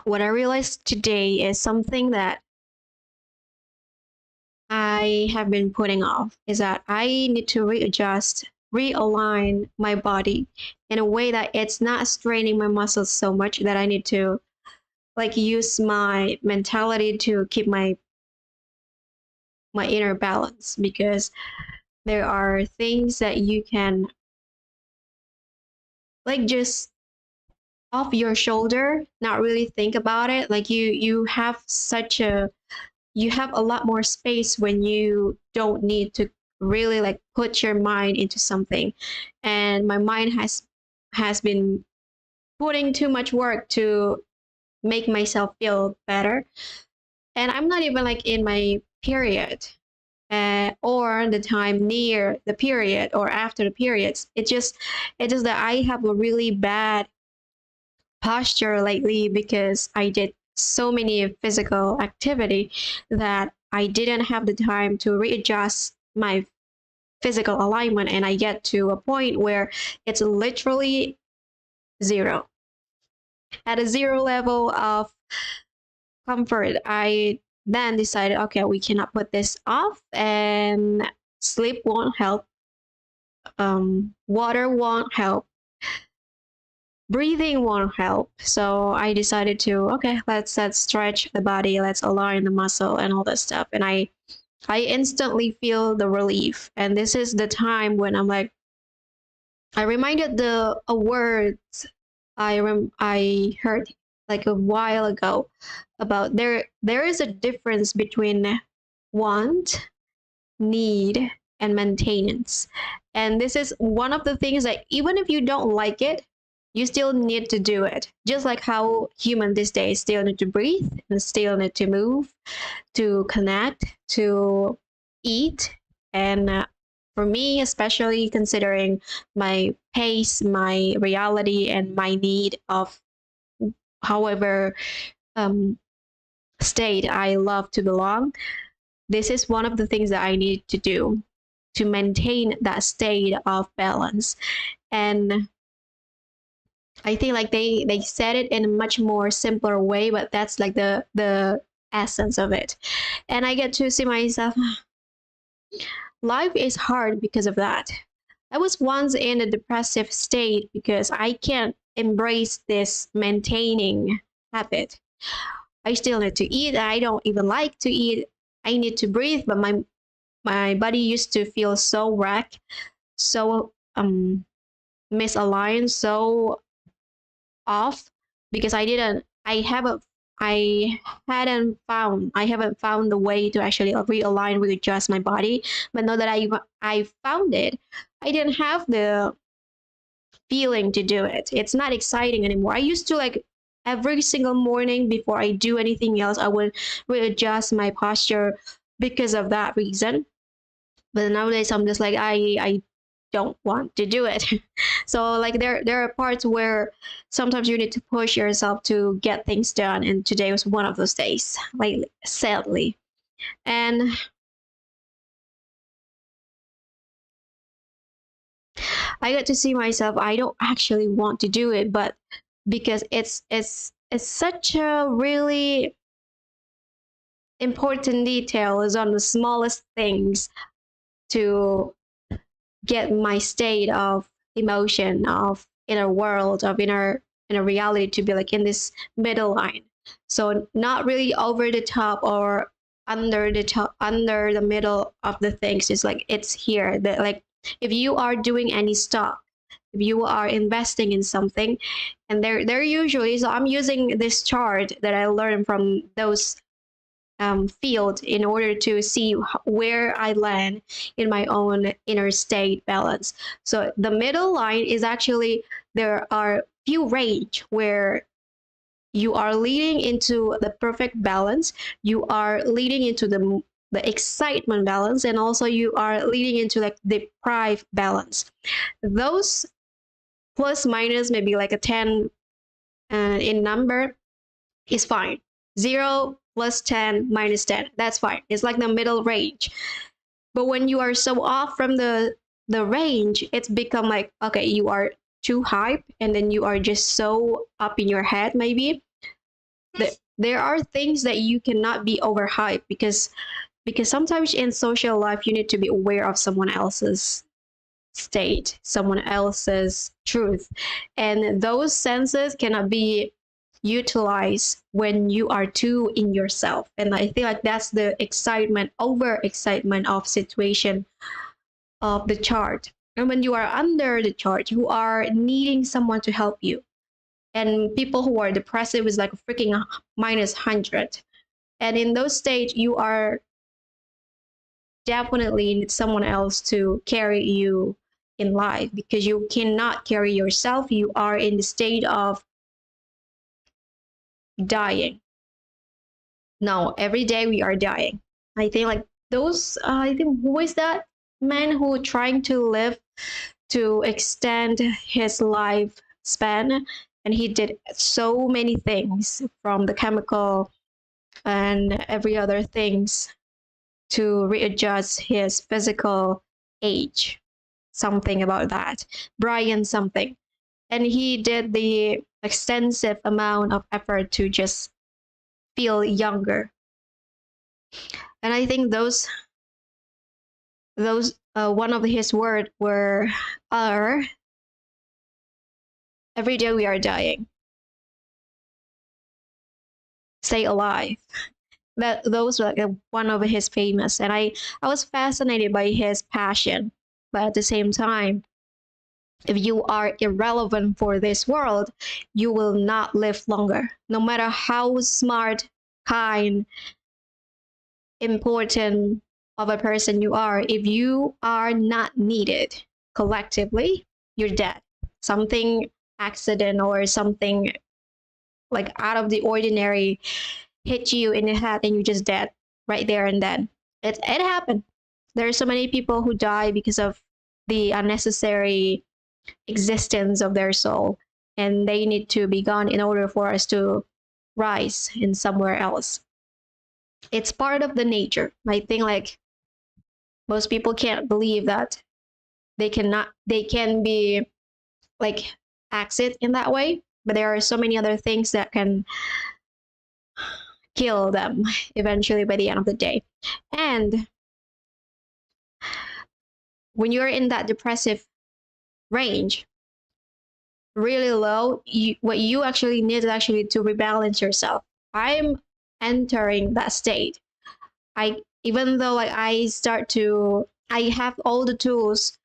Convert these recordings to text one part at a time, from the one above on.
what I realized today is something that I have been putting off is that I need to readjust, realign my body in a way that it's not straining my muscles so much that I need to like use my mentality to keep my inner balance, because there are things that you can like just off your shoulder, not really think about it. Like you have you have a lot more space when you don't need to really like put your mind into something. And my mind has been putting too much work to make myself feel better. And I'm not even like in my period, or the time near the period or after the periods. It just that I have a really bad posture lately because I did so many physical activity that I didn't have the time to readjust my physical alignment, and I get to a point where it's literally zero. At a zero level of comfort, I then decided, okay, we cannot put this off, and sleep won't help, water won't help, breathing won't help. So I decided to, okay, let's stretch the body, let's align the muscle and all that stuff. And I instantly feel the relief. And this is the time when I'm like, I reminded the a words I heard like a while ago about there is a difference between want, need, and maintenance. And this is one of the things that even if you don't like it, you still need to do it. Just like how human these days still need to breathe and still need to move, to connect, to eat. And for me, especially considering my pace, my reality, and my need of however um, state I love to belong, this is one of the things that I need to do to maintain that state of balance. And I think like they said it in a much more simpler way, but that's like the essence of it. And I get to see myself, life is hard because of that. I was once in a depressive state because I can't embrace this maintaining habit. I still need to eat. I don't even like to eat. I need to breathe, but my body used to feel so wrecked, so misaligned, so off, because I haven't found the way to actually realign, readjust my body. But now that I found it, I didn't have the feeling to do it. It's not exciting anymore. I used to like every single morning before I do anything else, I would readjust my posture because of that reason. But nowadays I'm just like I don't want to do it. So like there are parts where sometimes you need to push yourself to get things done, and today was one of those days, like sadly. And I got to see myself, I don't actually want to do it, but because it's such a really important detail, is on the smallest things to get my state of emotion, of inner world, of inner reality to be like in this middle line. So not really over the top or under the top, under the middle of the things. It's like it's here. That like if you are doing any stock, if you are investing in something, and they're usually, so I'm using this chart that I learned from those field in order to see where I land in my own inner state balance. So the middle line is actually, there are few range where you are leading into the perfect balance, you are leading into the excitement balance, and also you are leading into like deprived balance. Those plus minus maybe like a 10 in number is fine. 0 plus 10 minus 10, that's fine. It's like the middle range. But when you are so off from the range, it's become like, okay, you are too hype, and then you are just so up in your head maybe. there are things that you cannot be overhyped, because sometimes in social life you need to be aware of someone else's state, someone else's truth, and those senses cannot be utilized when you are too in yourself. And I feel like that's the excitement, over excitement of situation of the chart. And when you are under the chart, you are needing someone to help you. And people who are depressive is like a freaking minus 100. And in those states, you are definitely need someone else to carry you in life, because you cannot carry yourself. You are in the state of dying. No, every day we are dying. I think like those, I think, who is that man who trying to live to extend his lifespan, and he did so many things from the chemical and every other things to readjust his physical age. Something about that. Brian something. And he did the extensive amount of effort to just feel younger. And I think those one of his words were are every day we are dying. Stay alive. That those were like one of his famous, and I was fascinated by his passion. But at the same time, if you are irrelevant for this world, you will not live longer. No matter how smart, kind, important of a person you are, if you are not needed collectively, you're dead. Something accident or something like out of the ordinary hit you in the head and you're just dead right there and then. It happened. There are so many people who die because of the unnecessary existence of their soul, and they need to be gone in order for us to rise in somewhere else. It's part of the nature. I think like most people can't believe that they can be like exit in that way, but there are so many other things that can kill them eventually by the end of the day. And when you're in that depressive range, really low, what you actually need is actually to rebalance yourself. I'm entering that state. Even though like I have all the tools,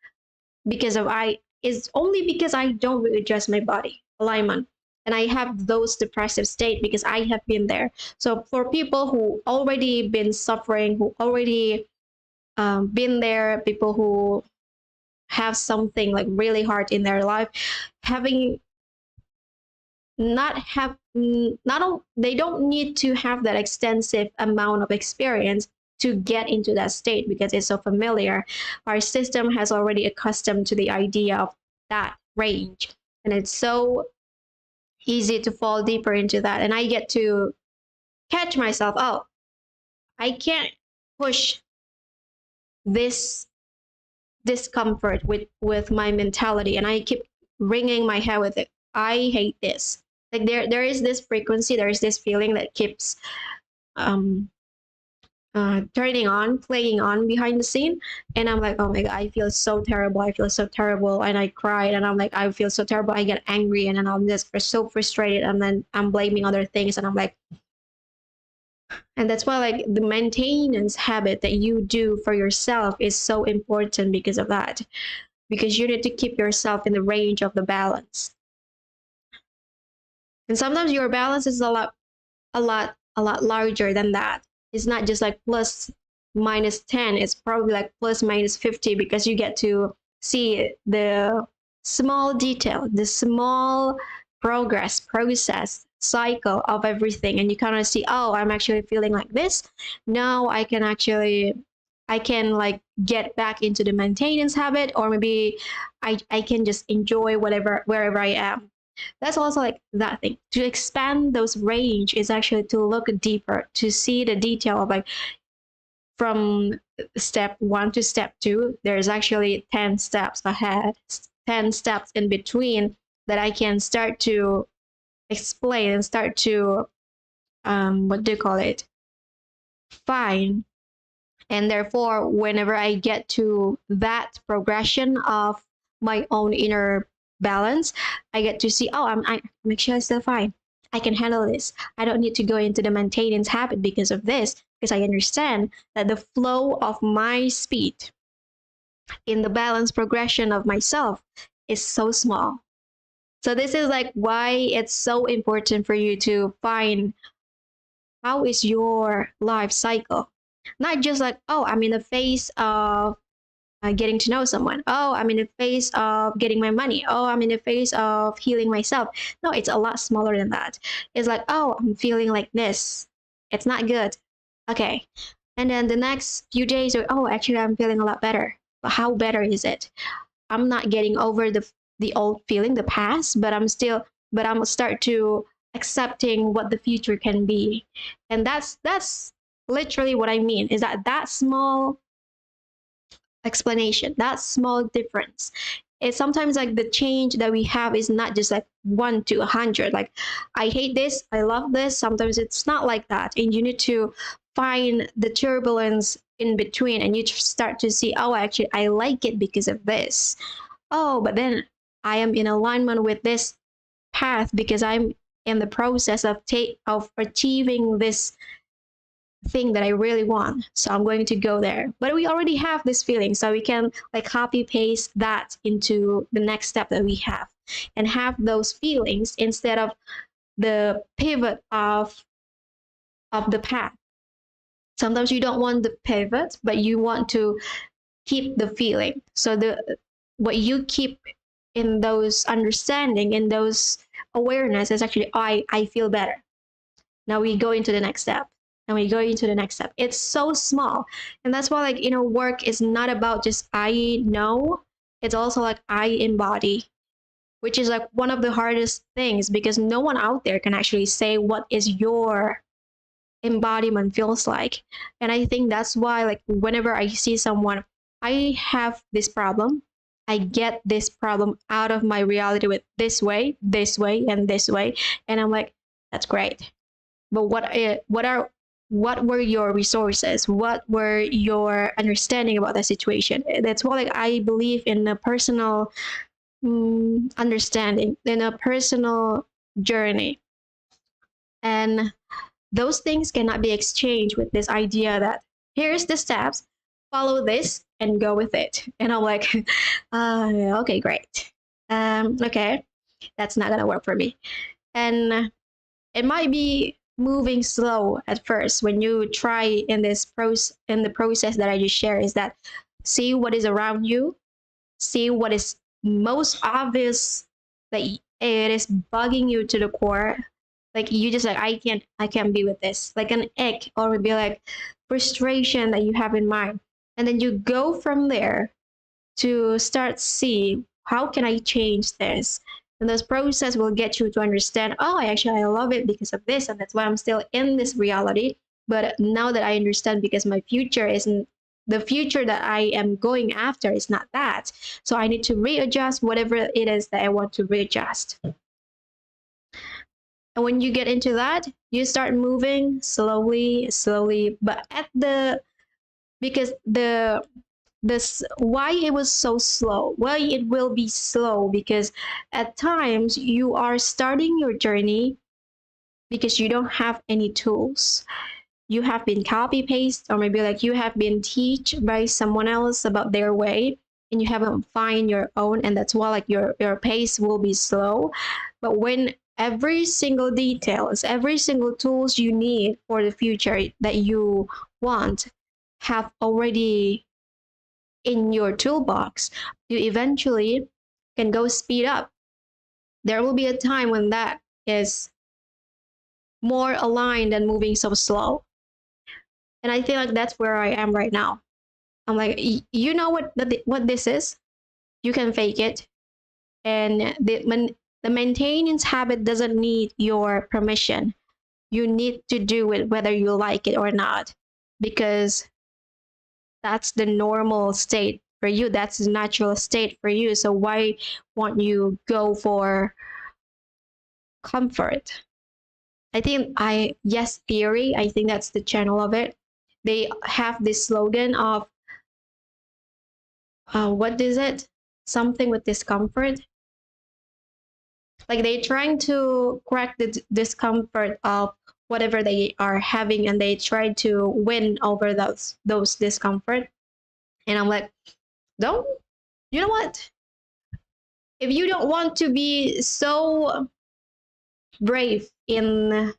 because of I it's only because I don't readjust my body alignment, and I have those depressive state because I have been there. So for people who already been suffering, who already been there, people who have something like really hard in their life, having not have not they don't need to have that extensive amount of experience to get into that state, because it's so familiar. Our system has already accustomed to the idea of that range, and it's so easy to fall deeper into that. And I get to catch myself, oh, I can't push this discomfort with my mentality, and I keep ringing my head with it. I hate this. Like there is this frequency, there is this feeling that keeps um turning on, playing on behind the scene. And I'm like, oh my God, I feel so terrible. I feel so terrible. And I cried, and I'm like, I feel so terrible. I get angry, and then I'm just so frustrated. And then I'm blaming other things. And I'm like, and that's why like the maintenance habit that you do for yourself is so important because of that. Because you need to keep yourself in the range of the balance. And sometimes your balance is a lot larger than that. It's not just like plus minus 10, it's probably like plus minus 50, because you get to see the small detail, the small process, cycle of everything. And you kind of see, oh, I'm actually feeling like this. Now I can like get back into the maintenance habit, or maybe I can just enjoy whatever wherever I am. That's also like that thing. To expand those range is actually to look deeper, to see the detail of like from step 1 to step 2, there's actually 10 steps ahead, 10 steps in between, that I can start to explain and start to what do you call it, fine. And therefore, whenever I get to that progression of my own inner balance, I get to see, oh, I'm actually still fine. I can handle this. I don't need to go into the maintenance habit because of this, because I understand that the flow of my speed in the balance progression of myself is so small. So this is like why it's so important for you to find how is your life cycle. Not just like, oh, I'm in the phase of getting to know someone. Oh, I'm in the phase of getting my money. Oh, I'm in the phase of healing myself. No, it's a lot smaller than that. It's like, oh, I'm feeling like this. It's not good. Okay. And then the next few days, oh, actually, I'm feeling a lot better. But how better is it? I'm not getting over the old feeling, the past, but I'm start to accepting what the future can be. And that's literally what I mean, is that small explanation, that small difference. It's sometimes like the change that we have is not just like 1 to 100. Like, I hate this, I love this. Sometimes it's not like that. And you need to find the turbulence in between, and you start to see, oh, actually, I like it because of this. Oh, but then I am in alignment with this path because I'm in the process of achieving this thing that I really want. So I'm going to go there. But we already have this feeling, so we can like copy paste that into the next step that we have and have those feelings instead of the pivot of the path. Sometimes you don't want the pivot, but you want to keep the feeling. So the what you keep in those understanding, in those awareness, is actually, I feel better. Now we go into the next step, and we go into the next step. It's so small. And that's why, like, work is not about just I know, it's also like I embody, which is like one of the hardest things, because no one out there can actually say what is your embodiment feels like. And I think that's why, like, whenever I see someone, I have this problem, I get this problem out of my reality with this way, and this way, and I'm like, that's great. But what were your resources? What were your understanding about the situation? That's why, like, I believe in a personal understanding, in a personal journey, and those things cannot be exchanged with this idea that here's the steps, follow this and go with it. And I'm like, okay, great. Okay, that's not gonna work for me. And it might be moving slow at first when you try in the process that I just shared, is that see what is around you, see what is most obvious that it is bugging you to the core. Like, you just like, I can't be with this, like an ick, or maybe like frustration that you have in mind. And then you go from there to start see how can I change this. And this process will get you to understand, oh, I love it because of this, and that's why I'm still in this reality. But now that I understand, because my future isn't the future that I am going after, is not that. So I need to readjust whatever it is that I want to readjust. And when you get into that, you start moving slowly, slowly, but because this why it was so slow, why it will be slow, because at times you are starting your journey because you don't have any tools. You have been copy paste, or maybe like you have been teach by someone else about their way, and you haven't find your own, and that's why, like, your pace will be slow. But when every single details, every single tools you need for the future that you want have already in your toolbox, you eventually can go speed up. There will be a time when that is more aligned than moving so slow. And I feel like that's where I am right now. I'm like, you know what this is? You can fake it. And the maintenance habit doesn't need your permission. You need to do it whether you like it or not, because that's the normal state for you. That's the natural state for you. So why won't you go for comfort I think Yes Theory, I think that's the channel of it. They have this slogan of what is it? Something with discomfort. Like they trying to correct the discomfort of whatever they are having, and they try to win over those discomfort. And I'm like, don't, you know what? If you don't want to be so brave in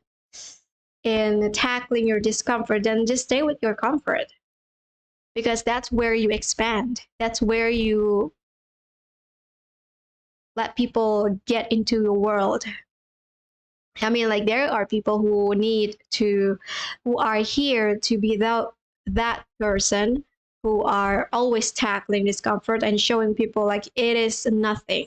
tackling your discomfort, then just stay with your comfort, because that's where you expand. That's where you let people get into your world. I mean, like there are people who are here to be that person who are always tackling discomfort and showing people like it is nothing.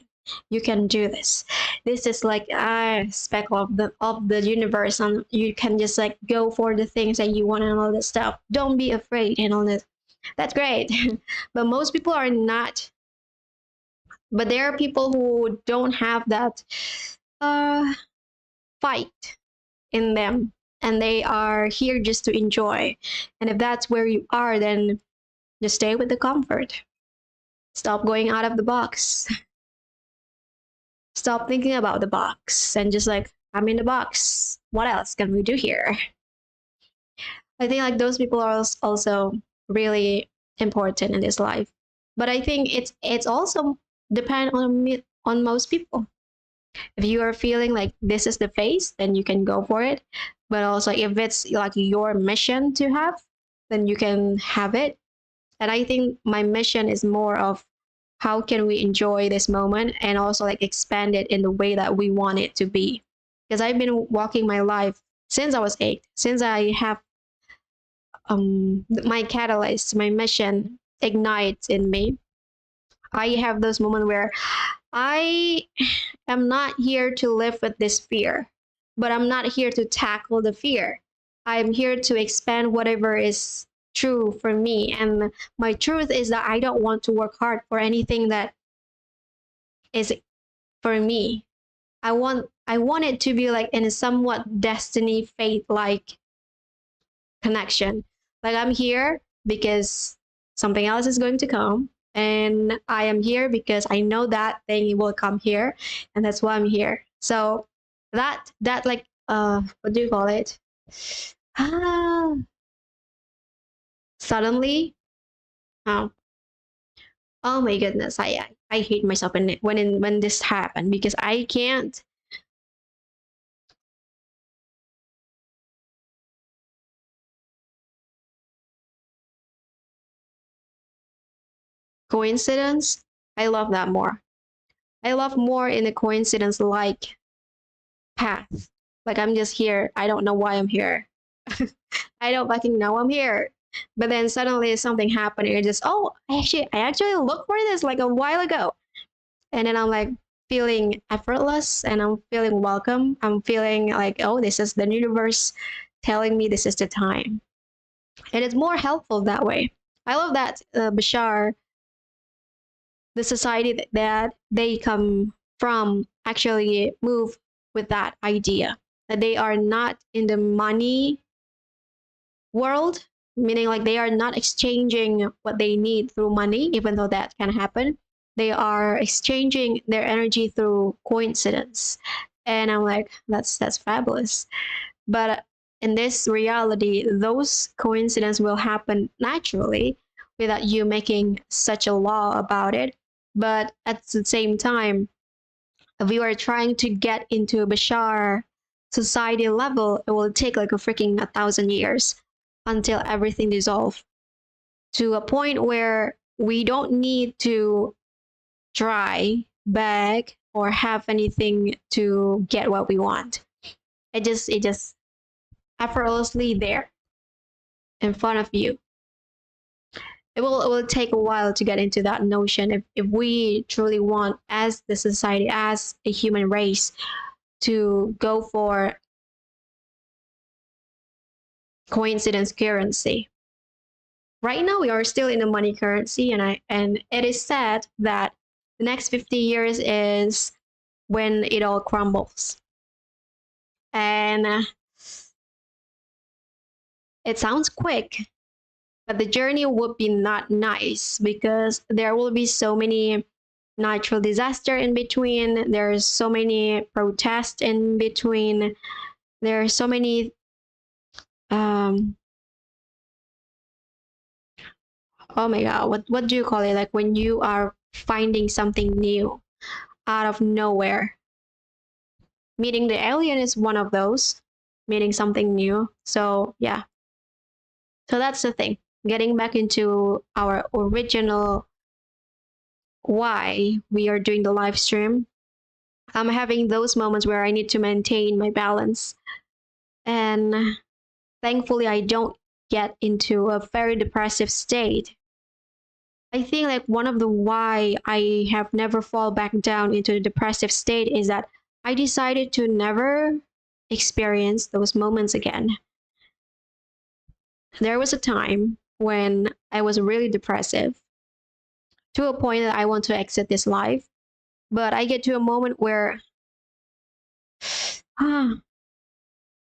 You can do this. This is like a speck of the universe, and you can just like go for the things that you want and all this stuff. Don't be afraid and all this. That's great. But most people are not. But there are people who don't have that uh fight in them, and they are here just to enjoy. And if that's where you are, then just stay with the comfort. Stop going out of the box. Stop thinking about the box and just like, I'm in the box. What else can we do here? I think like those people are also really important in this life. But I think it's also depend on most people. If you are feeling like this is the phase, then you can go for it. But also if it's like your mission to have, then you can have it. And I think my mission is more of how can we enjoy this moment and also like expand it in the way that we want it to be. Because I've been walking my life since I was 8, since I have my catalyst, my mission ignites in me. I have those moments where I am not here to live with this fear, but I'm not here to tackle the fear. I'm here to expand whatever is true for me. And my truth is that I don't want to work hard for anything that is for me. I want it to be like in a somewhat destiny fate like connection. Like I'm here because something else is going to come, and I am here because I know that thing will come here, and that's why I'm here. So that like what do you call it? Ah, suddenly, oh, oh my goodness, I hate myself when this happened, because I can't. Coincidence, I love that more. I love more in a coincidence like path. Like I'm just here. I don't know why I'm here. I don't fucking know I'm here. But then suddenly something happened and you're just, oh, I actually looked for this like a while ago. And then I'm like feeling effortless and I'm feeling welcome. I'm feeling like, oh, this is the universe telling me this is the time. And it's more helpful that way. I love that Bashar, the society that they come from, actually move with that idea that they are not in the money world, meaning like they are not exchanging what they need through money, even though that can happen. They are exchanging their energy through coincidence. And I'm like, that's fabulous. But in this reality, those coincidences will happen naturally without you making such a law about it. But at the same time, if we are trying to get into Bashar society level, it will take like a freaking 1,000 years until everything dissolves to a point where we don't need to try, beg, or have anything to get what we want. It just effortlessly there in front of you. It will take a while to get into that notion if we truly want, as the society, as a human race, to go for coincidence currency. Right now we are still in the money currency, and it is said that the next 50 years is when it all crumbles. And It sounds quick, but the journey would be not nice because there will be so many natural disaster in between. There's so many protests in between. There are so many um oh my god, what do you call it? Like when you are finding something new out of nowhere. Meeting the alien is one of those. Meeting something new. So yeah. So that's the thing. Getting back into our original why we are doing the live stream. I'm having those moments where I need to maintain my balance. And thankfully, I don't get into a very depressive state. I think like one of the why I have never fall back down into the depressive state is that I decided to never experience those moments again. There was a time when I was really depressive to a point that I want to exit this life, but I get to a moment where ah,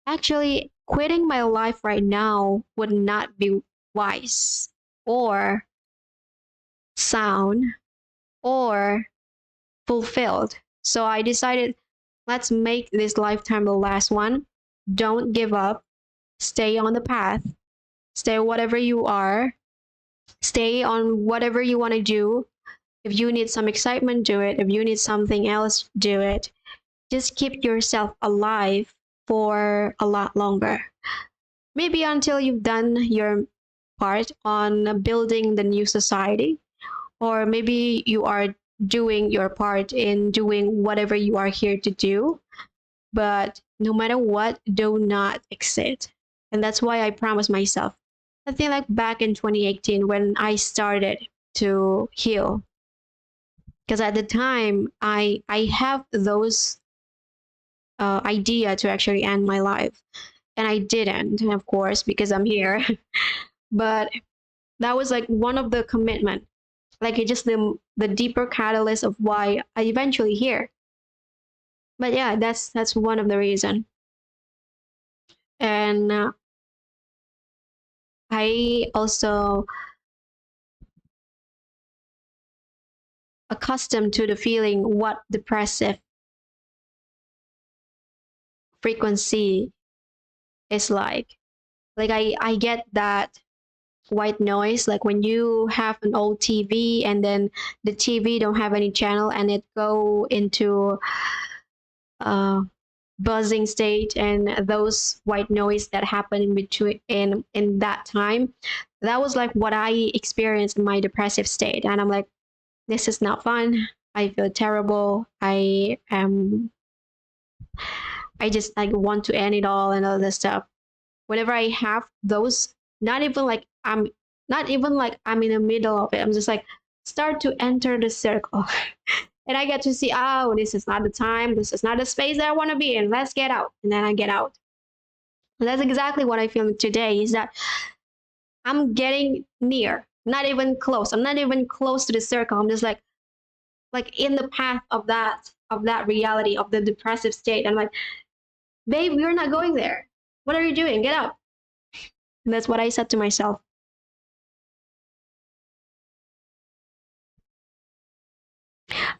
actually quitting my life right now would not be wise or sound or fulfilled. So I decided, let's make this lifetime the last one. Don't give up. Stay on the path. Stay whatever you are. Stay on whatever you want to do. If you need some excitement, do it. If you need something else, do it. Just keep yourself alive for a lot longer. Maybe until you've done your part on building the new society, or maybe you are doing your part in doing whatever you are here to do. But no matter what, do not exit. And that's why I promised myself. I think like back in 2018 when I started to heal. Because at the time I have those idea to actually end my life. And I didn't, of course, because I'm here. But that was like one of the commitment, like it just the deeper catalyst of why I eventually here. But yeah, that's one of the reason. And I also accustomed to the feeling what depressive frequency is like. Like I get that white noise, like when you have an old TV and then the TV don't have any channel and it go into uh buzzing state, and those white noise that happen in between in that time, that was like what I experienced in my depressive state. And I'm like, this is not fun. I feel terrible. I just like want to end it all and all this stuff. Whenever I have those, not even like I'm in the middle of it. I'm just like start to enter the circle. And I get to see, oh, this is not the time, this is not the space that I want to be in. Let's get out. And then I get out. And that's exactly what I feel today is that I'm getting near, not even close. I'm not even close to the circle. I'm just like in the path of that reality of the depressive state. I'm like, babe, you're not going there. What are you doing? Get out. And that's what I said to myself.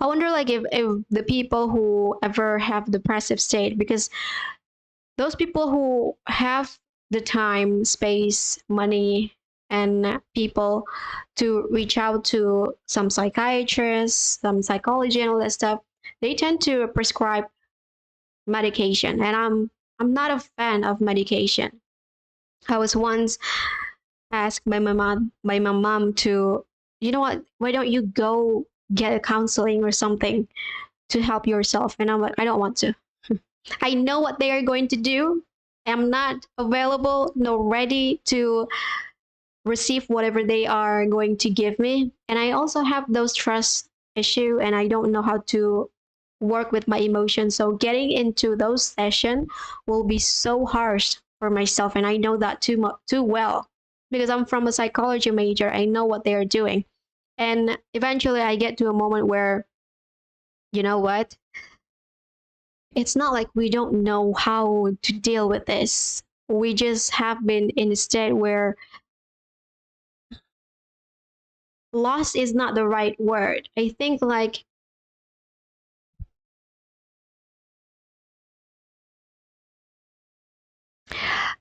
I wonder like if the people who ever have depressive state, because those people who have the time, space, money, and people to reach out to some psychiatrists, some psychology and all that stuff, they tend to prescribe medication. And I'm not a fan of medication. I was once asked by my mom to, you know what, why don't you go get a counseling or something to help yourself? And I'm like, I don't want to. I know what they are going to do. I'm not available nor ready to receive whatever they are going to give me. And I also have those trust issue and I don't know how to work with my emotions. So getting into those sessions will be so harsh for myself. And I know that too well because I'm from a psychology major. I know what they are doing. And eventually I get to a moment where, you know what? It's not like we don't know how to deal with this. we just have been in a state where lost is not the right word. I think like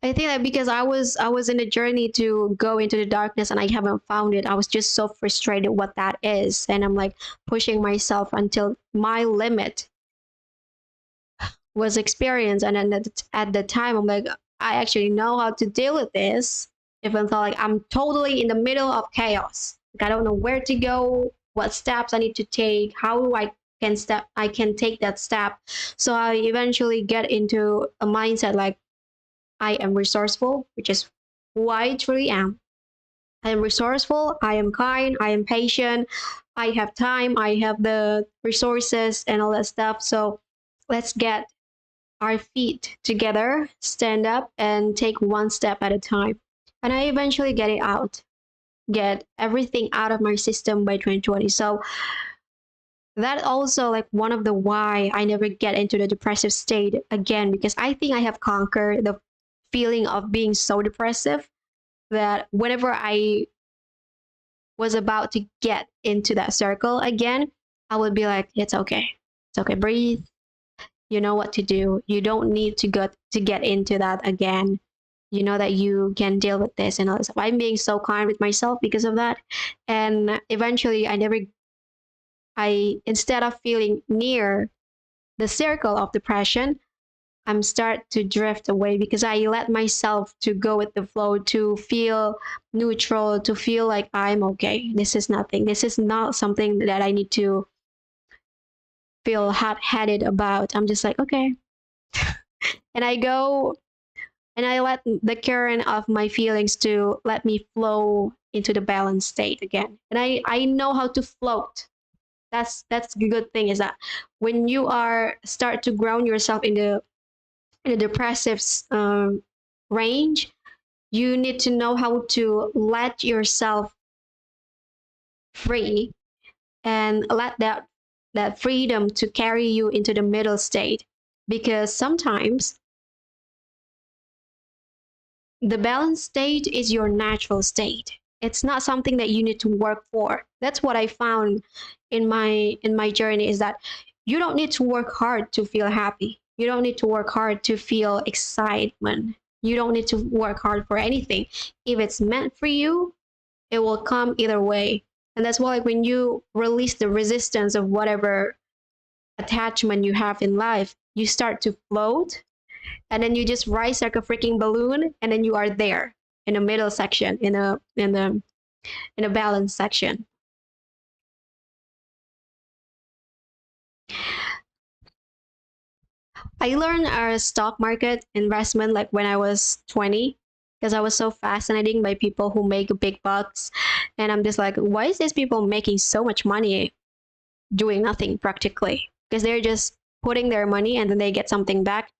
because I was in a journey to go into the darkness and I haven't found it. I was just so frustrated what that is, and I'm like pushing myself until my limit was experienced. And then at the time, I'm like, I actually know how to deal with this. Even though like I'm totally in the middle of chaos, like I don't know where to go, what steps I need to take, how I can take that step. So I eventually get into a mindset like I am resourceful, which is who I truly am. I am resourceful, I am kind, I am patient, I have time, I have the resources and all that stuff. So let's get our feet together, stand up, and take one step at a time. And I eventually get it out, get everything out of my system by 2020. So that also like one of the why I never get into the depressive state again, because I think I have conquered the feeling of being so depressive that whenever I was about to get into that circle again, I would be like, it's okay. It's okay. Breathe. You know what to do. You don't need to get into that again. You know that you can deal with this and all this stuff. I'm being so kind with myself because of that. And eventually I instead of feeling near the circle of depression, I'm start to drift away because I let myself to go with the flow, to feel neutral, to feel like I'm okay. This is nothing. This is not something that I need to feel hot-headed about. I'm just like, okay. And I go and I let the current of my feelings to let me flow into the balanced state again. And I know how to float. That's the good thing is that when you are start to ground yourself in the depressive range, you need to know how to let yourself free and let that freedom to carry you into the middle state, because sometimes the balanced state is your natural state. It's not something that you need to work for. That's what I found in my journey, is that you don't need to work hard to feel happy. You don't need to work hard to feel excitement. You don't need to work hard for anything. If it's meant for you, it will come either way. And that's why like when you release the resistance of whatever attachment you have in life, you start to float, and then you just rise like a freaking balloon, and then you are there in the middle section, in a balance section. I learned our stock market investment like when I was 20, because I was so fascinating by people who make big bucks, and I'm just like, why is these people making so much money doing nothing practically? Because they're just putting their money and then they get something back.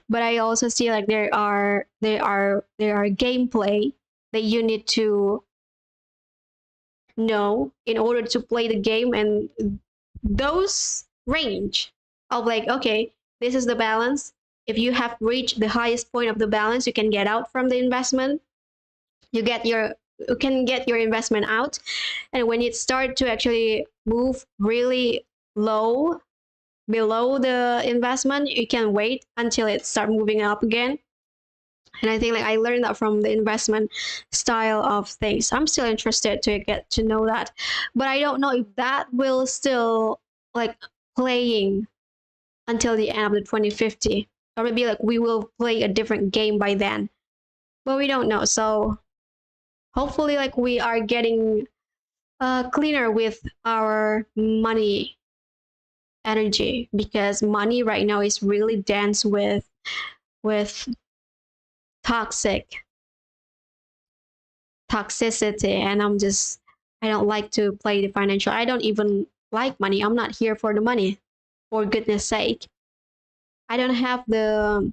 But I also see like there are gameplay that you need to know in order to play the game, and those range of like, okay, this is the balance. If you have reached the highest point of the balance, you can get out from the investment. You can get your investment out, and when it start to actually move really low below the investment, you can wait until it start moving up again. And I think like I learned that from the investment style of things. I'm still interested to get to know that, but I don't know if that will still like playing until the end of the 2050, or maybe like we will play a different game by then, but we don't know. So hopefully like we are getting cleaner with our money energy, because money right now is really dense with toxic toxicity, and I don't like to play the financial. I don't even like money. I'm not here for the money, for goodness sake. I don't have the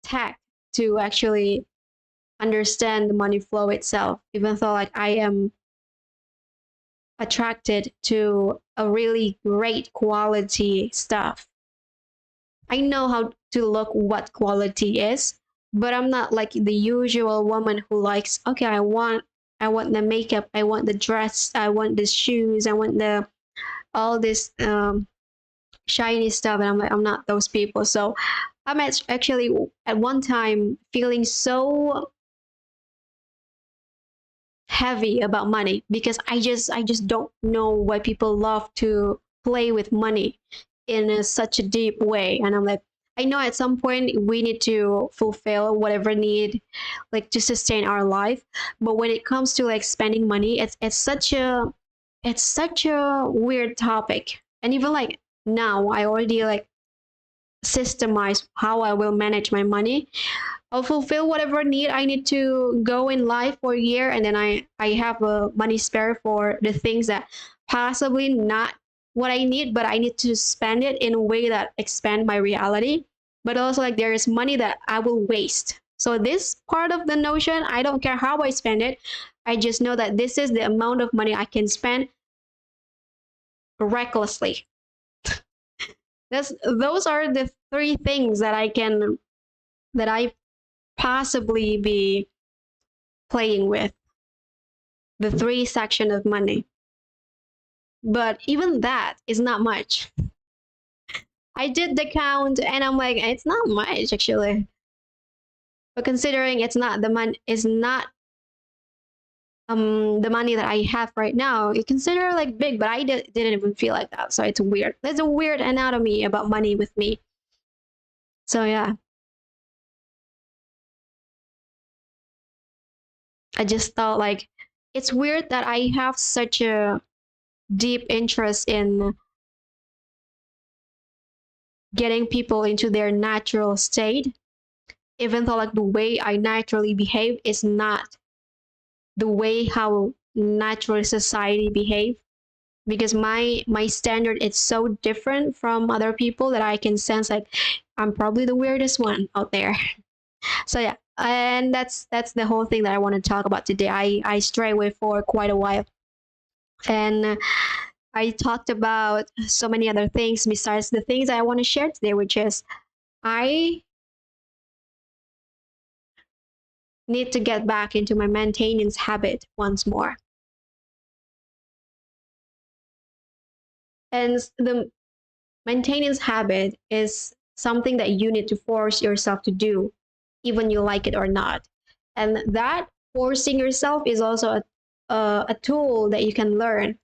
tact to actually understand the money flow itself, even though like I am attracted to a really great quality stuff. I know how to look what quality is, but I'm not like the usual woman who likes, okay, I want the makeup, I want the dress, I want the shoes, I want the all this shiny stuff, and I'm like, I'm not those people. So I'm actually at one time feeling so heavy about money because I just don't know why people love to play with money in such a deep way. And I'm like, I know at some point we need to fulfill whatever need like to sustain our life, but when it comes to like spending money, it's such a weird topic. And even like now I already like systemize how I will manage my money. I'll fulfill whatever need I need to go in life for a year, and then I have a money spare for the things that possibly not what I need, but I need to spend it in a way that expand my reality. But also like there is money that I will waste. So this part of the notion, I don't care how I spend it. I just know that this is the amount of money I can spend recklessly. Those are the three things that I possibly be playing with, the three section of money. But even that is not much. I did the count and I'm like, it's not much actually. But considering it's not the money is not the money that I have right now, you consider like big, but I didn't even feel like that. So it's weird. There's a weird anatomy about money with me. So yeah, I just thought like it's weird that I have such a deep interest in getting people into their natural state, even though like the way I naturally behave is not the way how natural society behave, because my standard is so different from other people that I can sense like I'm probably the weirdest one out there. So yeah, and that's the whole thing that I want to talk about today. I stray away for quite a while, and I talked about so many other things besides the things I want to share today, which is I need to get back into my maintenance habit once more. And the maintenance habit is something that you need to force yourself to do, even you like it or not. And that forcing yourself is also a tool that you can learn,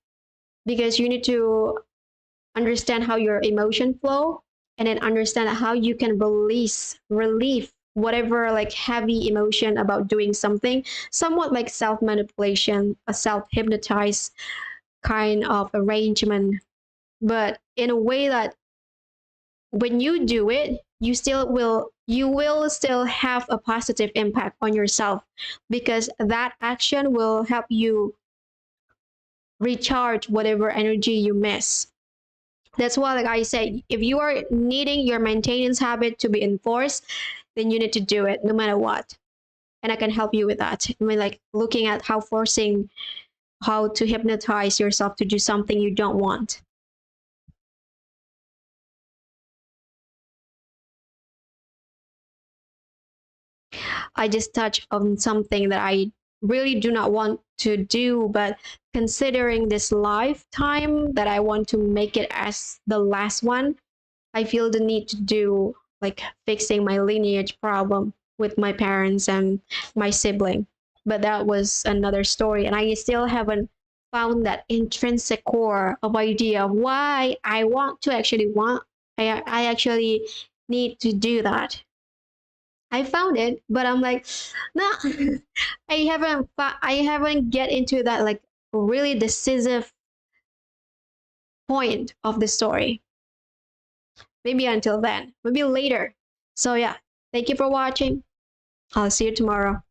because you need to understand how your emotion flow, and then understand how you can relieve whatever like heavy emotion about doing something, somewhat like self manipulation, a self hypnotize kind of arrangement, but in a way that when you do it, you will still have a positive impact on yourself, because that action will help you recharge whatever energy you miss. That's why, like I said, if you are needing your maintenance habit to be enforced, then you need to do it no matter what. And I can help you with that. I mean, like looking at how to hypnotize yourself to do something you don't want. I just touched on something that I really do not want to do, but considering this lifetime that I want to make it as the last one, I feel the need to do like fixing my lineage problem with my parents and my sibling. But that was another story, and I still haven't found that intrinsic core of idea of why I want to actually want I actually need to do that. I found it, but I'm like, no, I haven't get into that like really decisive point of the story. Maybe until then, maybe later. So yeah, thank you for watching. I'll see you tomorrow.